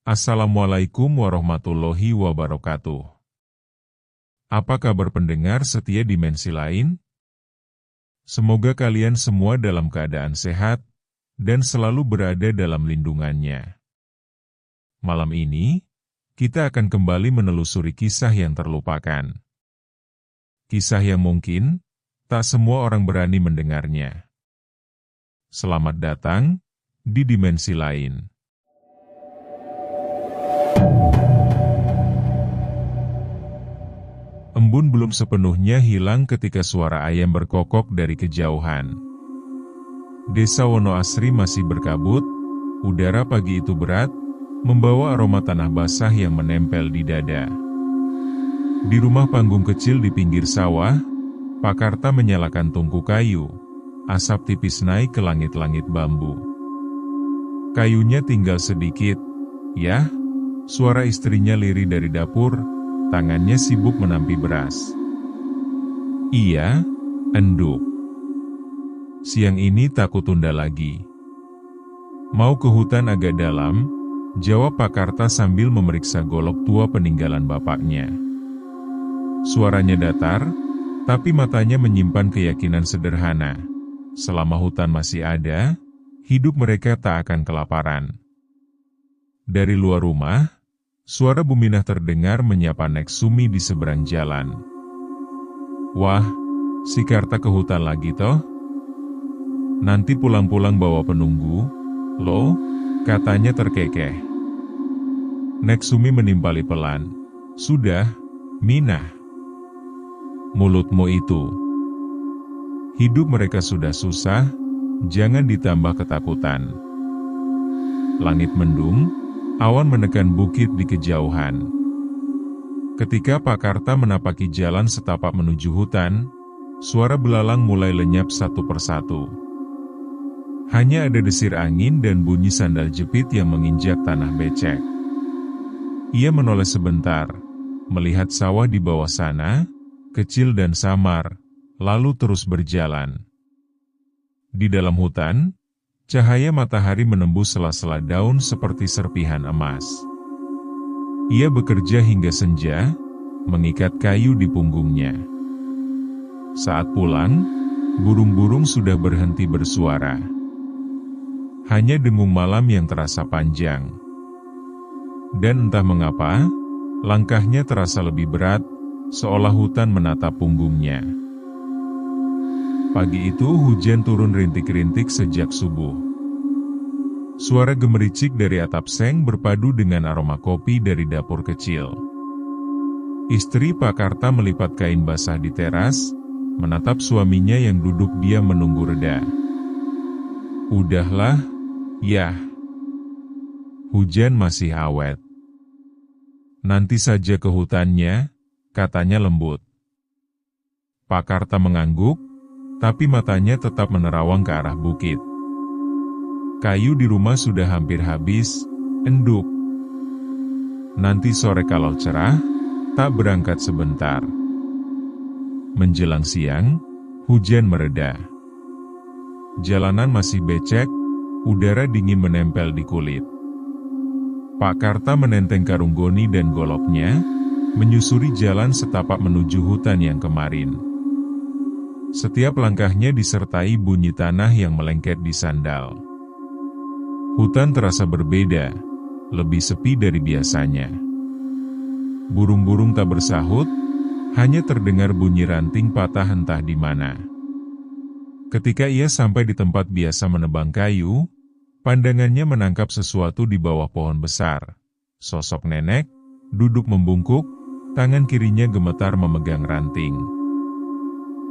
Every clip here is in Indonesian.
Assalamualaikum warahmatullahi wabarakatuh. Apa kabar pendengar setia dimensi lain? Semoga kalian semua dalam keadaan sehat dan selalu berada dalam lindungannya. Malam ini, kita akan kembali menelusuri kisah yang terlupakan. Kisah yang mungkin tak semua orang berani mendengarnya. Selamat datang di dimensi lain. Embun belum sepenuhnya hilang ketika suara ayam berkokok dari kejauhan. Desa Wonoasri masih berkabut, udara pagi itu berat, membawa aroma tanah basah yang menempel di dada. Di rumah panggung kecil di pinggir sawah, Pak Karta menyalakan tungku kayu, asap tipis naik ke langit-langit bambu. Kayunya tinggal sedikit, ya, suara istrinya lirih dari dapur, tangannya sibuk menampi beras. Iya, enduk. Siang ini takut tunda lagi. Mau ke hutan agak dalam, jawab Pak Karta sambil memeriksa golok tua peninggalan bapaknya. Suaranya datar, tapi matanya menyimpan keyakinan sederhana. Selama hutan masih ada, hidup mereka tak akan kelaparan. Dari luar rumah, suara Buminah terdengar menyapa Nek Sumi di seberang jalan. Wah, si Karta ke hutan lagi toh? Nanti pulang-pulang bawa penunggu, loh, katanya terkekeh. Nek Sumi menimpali pelan. Sudah, Minah. Mulutmu itu. Hidup mereka sudah susah, jangan ditambah ketakutan. Langit mendung, awan menekan bukit di kejauhan. Ketika Pak Karta menapaki jalan setapak menuju hutan, suara belalang mulai lenyap satu persatu. Hanya ada desir angin dan bunyi sandal jepit yang menginjak tanah becek. Ia menoleh sebentar, melihat sawah di bawah sana, kecil dan samar, lalu terus berjalan. Di dalam hutan, cahaya matahari menembus sela-sela daun seperti serpihan emas. Ia bekerja hingga senja, mengikat kayu di punggungnya. Saat pulang, burung-burung sudah berhenti bersuara. Hanya dengung malam yang terasa panjang. Dan entah mengapa, langkahnya terasa lebih berat, seolah hutan menatap punggungnya. Pagi itu hujan turun rintik-rintik sejak subuh. Suara gemericik dari atap seng berpadu dengan aroma kopi dari dapur kecil. Istri Pak Karta melipat kain basah di teras, menatap suaminya yang duduk diam menunggu reda. Udahlah, yah. Hujan masih awet. Nanti saja ke hutannya, katanya lembut. Pak Karta mengangguk, tapi matanya tetap menerawang ke arah bukit. Kayu di rumah sudah hampir habis, enduk. Nanti sore kalau cerah, tak berangkat sebentar. Menjelang siang, hujan mereda. Jalanan masih becek, udara dingin menempel di kulit. Pak Karta menenteng karung goni dan goloknya, menyusuri jalan setapak menuju hutan yang kemarin. Setiap langkahnya disertai bunyi tanah yang melengket di sandal. Hutan terasa berbeda, lebih sepi dari biasanya. Burung-burung tak bersahut, hanya terdengar bunyi ranting patah entah di mana. Ketika ia sampai di tempat biasa menebang kayu, pandangannya menangkap sesuatu di bawah pohon besar. Sosok nenek, duduk membungkuk, tangan kirinya gemetar memegang ranting.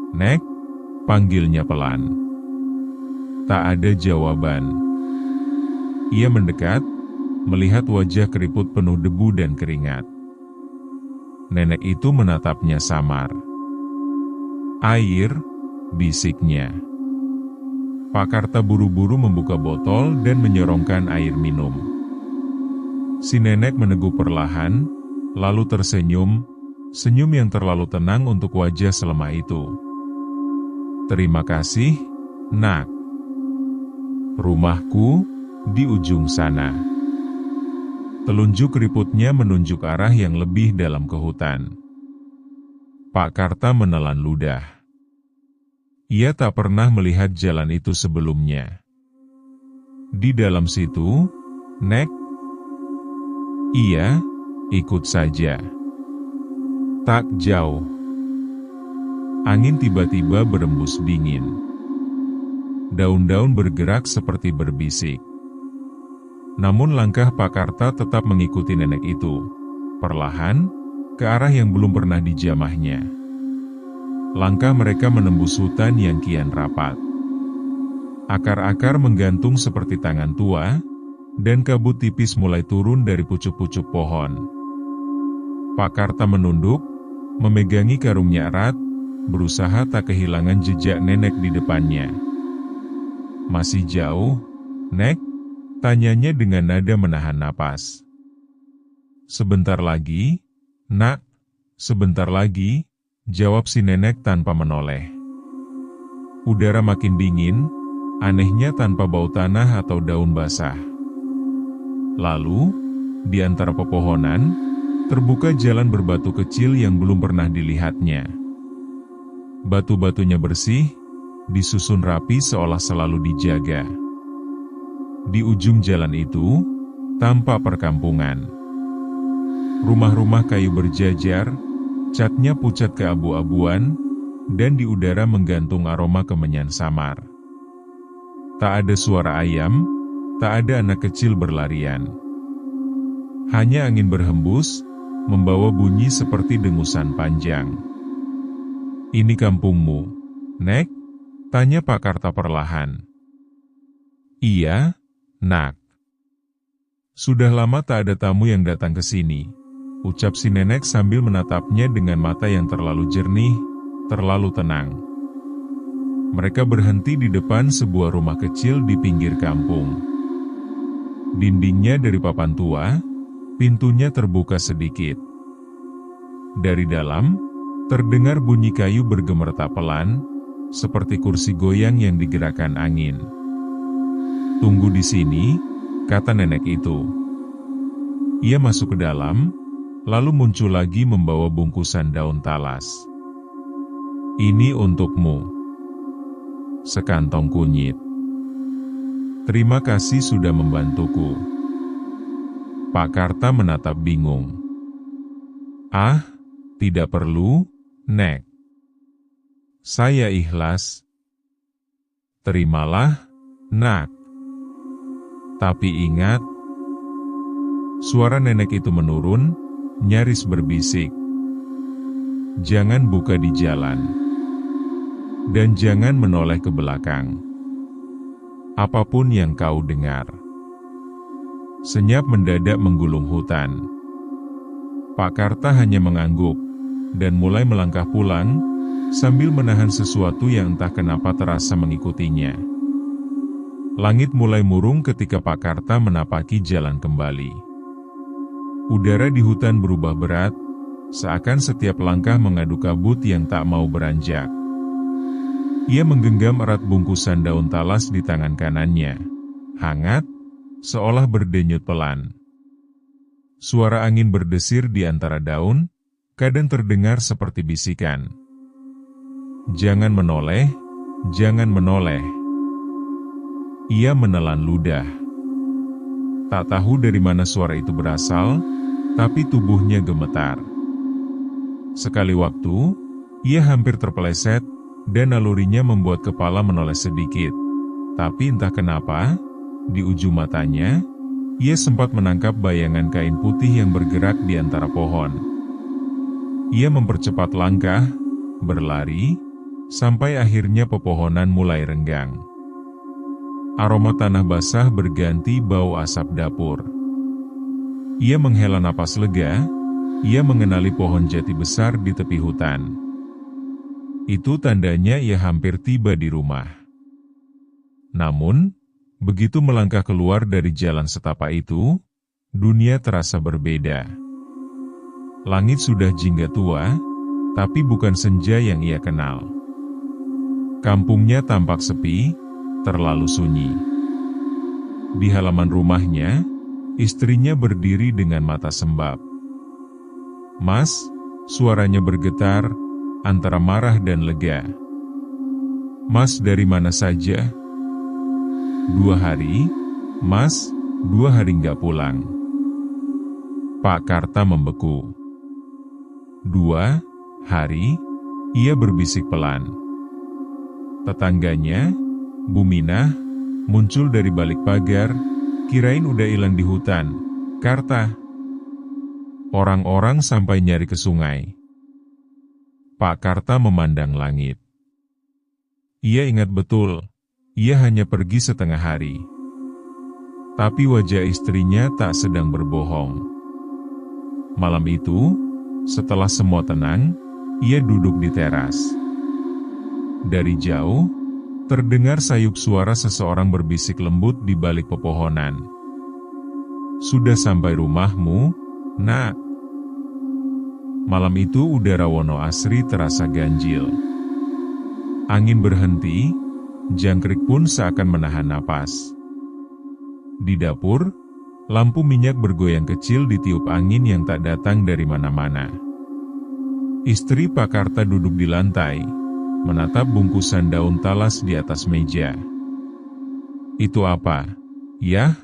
Nek, panggilnya pelan. Tak ada jawaban. Ia mendekat, melihat wajah keriput penuh debu dan keringat. Nenek itu menatapnya samar. Air, bisiknya. Pak Karta buru-buru membuka botol dan menyorongkan air minum. Si nenek meneguk perlahan, lalu tersenyum, senyum yang terlalu tenang untuk wajah selemah itu. Terima kasih, Nak. Rumahku di ujung sana. Telunjuk keriputnya menunjuk arah yang lebih dalam ke hutan. Pak Karta menelan ludah. Ia tak pernah melihat jalan itu sebelumnya. Di dalam situ, Nek? Iya, ikut saja. Tak jauh. Angin tiba-tiba berembus dingin. Daun-daun bergerak seperti berbisik. Namun langkah Pak Karta tetap mengikuti nenek itu, perlahan, ke arah yang belum pernah dijamahnya. Langkah mereka menembus hutan yang kian rapat. Akar-akar menggantung seperti tangan tua, dan kabut tipis mulai turun dari pucuk-pucuk pohon. Pak Karta menunduk, memegangi karungnya erat, berusaha tak kehilangan jejak nenek di depannya. Masih jauh, Nek? Tanyanya dengan nada menahan napas. Sebentar lagi, Nak, sebentar lagi, jawab si nenek tanpa menoleh. Udara makin dingin, anehnya tanpa bau tanah atau daun basah. Lalu, di antara pepohonan, terbuka jalan berbatu kecil yang belum pernah dilihatnya. Batu-batunya bersih, disusun rapi seolah selalu dijaga. Di ujung jalan itu, tampak perkampungan. Rumah-rumah kayu berjajar, catnya pucat keabu-abuan, dan di udara menggantung aroma kemenyan samar. Tak ada suara ayam, tak ada anak kecil berlarian. Hanya angin berhembus, membawa bunyi seperti dengusan panjang. Ini kampungmu, Nek? Tanya Pak Karta perlahan. Iya, Nak. Sudah lama tak ada tamu yang datang ke sini, ucap si nenek sambil menatapnya dengan mata yang terlalu jernih, terlalu tenang. Mereka berhenti di depan sebuah rumah kecil di pinggir kampung. Dindingnya dari papan tua, pintunya terbuka sedikit. Dari dalam, terdengar bunyi kayu bergemertak pelan, seperti kursi goyang yang digerakkan angin. Tunggu di sini, kata nenek itu. Ia masuk ke dalam, lalu muncul lagi membawa bungkusan daun talas. Ini untukmu. Sekantong kunyit. Terima kasih sudah membantuku. Pak Karta menatap bingung. Ah, tidak perlu, Nek. Saya ikhlas. Terimalah, Nak. Tapi ingat, suara nenek itu menurun, nyaris berbisik. Jangan buka di jalan. Dan jangan menoleh ke belakang. Apapun yang kau dengar. Senyap mendadak menggulung hutan. Pak Karta hanya mengangguk, dan mulai melangkah pulang, sambil menahan sesuatu yang entah kenapa terasa mengikutinya. Langit mulai murung ketika Pak Karta menapaki jalan kembali. Udara di hutan berubah berat, seakan setiap langkah mengadu kabut yang tak mau beranjak. Ia menggenggam erat bungkusan daun talas di tangan kanannya, hangat, seolah berdenyut pelan. Suara angin berdesir di antara daun, kadang terdengar seperti bisikan. Jangan menoleh, jangan menoleh. Ia menelan ludah. Tak tahu dari mana suara itu berasal, tapi tubuhnya gemetar. Sekali waktu, ia hampir terpeleset, dan nalurinya membuat kepala menoleh sedikit. Tapi entah kenapa, di ujung matanya, ia sempat menangkap bayangan kain putih yang bergerak di antara pohon. Ia mempercepat langkah, berlari, sampai akhirnya pepohonan mulai renggang. Aroma tanah basah berganti bau asap dapur. Ia menghela napas lega, ia mengenali pohon jati besar di tepi hutan. Itu tandanya ia hampir tiba di rumah. Namun, begitu melangkah keluar dari jalan setapak itu, dunia terasa berbeda. Langit sudah jingga tua, tapi bukan senja yang ia kenal. Kampungnya tampak sepi, terlalu sunyi. Di halaman rumahnya, Istrinya berdiri dengan mata sembab. "Mas," suaranya bergetar, antara marah dan lega. "Mas dari mana saja?" "2 hari, Mas, 2 hari nggak pulang." Pak Karta membeku. "2 hari?" Ia berbisik pelan. Tetangganya, Bu Minah, muncul dari balik pagar, kirain udah hilang di hutan. "Karta." Orang-orang sampai nyari ke sungai. Pak Karta memandang langit. Ia ingat betul, ia hanya pergi setengah hari. Tapi wajah istrinya tak sedang berbohong. Malam itu, setelah semua tenang, ia duduk di teras. Dari jauh, terdengar sayup suara seseorang berbisik lembut di balik pepohonan. "Sudah sampai rumahmu, Nak?" Malam itu udara Wonoasri terasa ganjil. Angin berhenti, jangkrik pun seakan menahan napas. Di dapur, lampu minyak bergoyang kecil ditiup angin yang tak datang dari mana-mana. Istri Pak Karta duduk di lantai, menatap bungkusan daun talas di atas meja. "Itu apa, Yah?"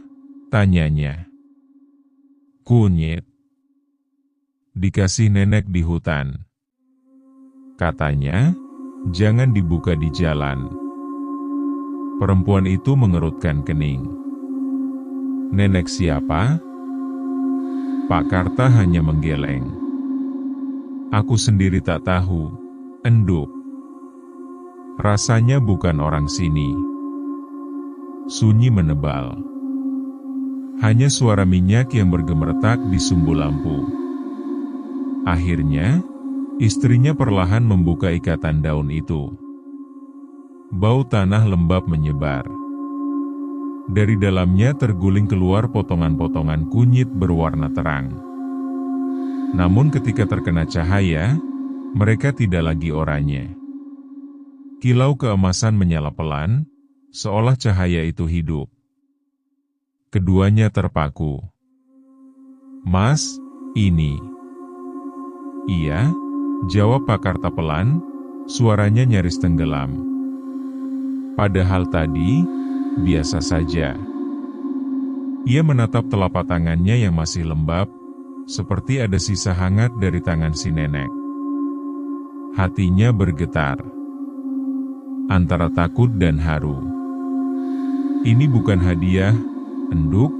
tanyanya. "Kunyit. Dikasih nenek di hutan. Katanya, jangan dibuka di jalan." Perempuan itu mengerutkan kening. "Nenek siapa?" Pak Karta hanya menggeleng. "Aku sendiri tak tahu," enduk. "Rasanya bukan orang sini." Sunyi menebal. Hanya suara minyak yang bergemertak di sumbu lampu. Akhirnya, istrinya perlahan membuka ikatan daun itu. Bau tanah lembab menyebar. Dari dalamnya terguling keluar potongan-potongan kunyit berwarna terang. Namun ketika terkena cahaya, mereka tidak lagi oranye. Kilau keemasan menyala pelan, seolah cahaya itu hidup. Keduanya terpaku. "Mas, ini." "Iya," jawab Pak Karta pelan, suaranya nyaris tenggelam. Padahal tadi, biasa saja. Ia menatap telapak tangannya yang masih lembab, seperti ada sisa hangat dari tangan si nenek. Hatinya bergetar, antara takut dan haru. "Ini bukan hadiah, enduk,"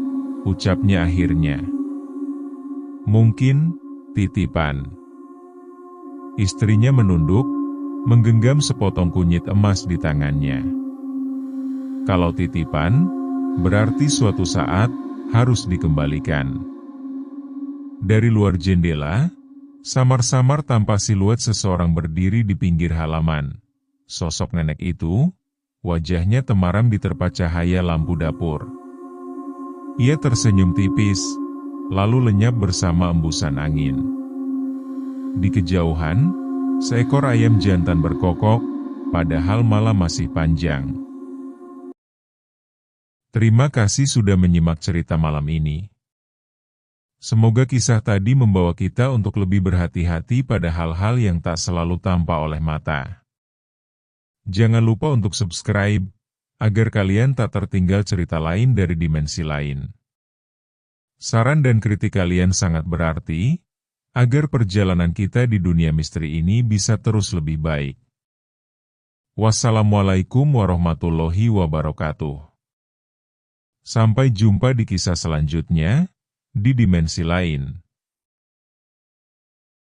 ucapnya akhirnya. "Mungkin titipan." Istrinya menunduk, menggenggam sepotong kunyit emas di tangannya. Kalau titipan, berarti suatu saat harus dikembalikan. Dari luar jendela, samar-samar tampak siluet seseorang berdiri di pinggir halaman. Sosok nenek itu, wajahnya temaram diterpa cahaya lampu dapur. Ia tersenyum tipis, lalu lenyap bersama embusan angin. Di kejauhan, seekor ayam jantan berkokok, padahal malam masih panjang. Terima kasih sudah menyimak cerita malam ini. Semoga kisah tadi membawa kita untuk lebih berhati-hati pada hal-hal yang tak selalu tampak oleh mata. Jangan lupa untuk subscribe, agar kalian tak tertinggal cerita lain dari dimensi lain. Saran dan kritik kalian sangat berarti, agar perjalanan kita di dunia misteri ini bisa terus lebih baik. Wassalamualaikum warahmatullahi wabarakatuh. Sampai jumpa di kisah selanjutnya, di dimensi lain.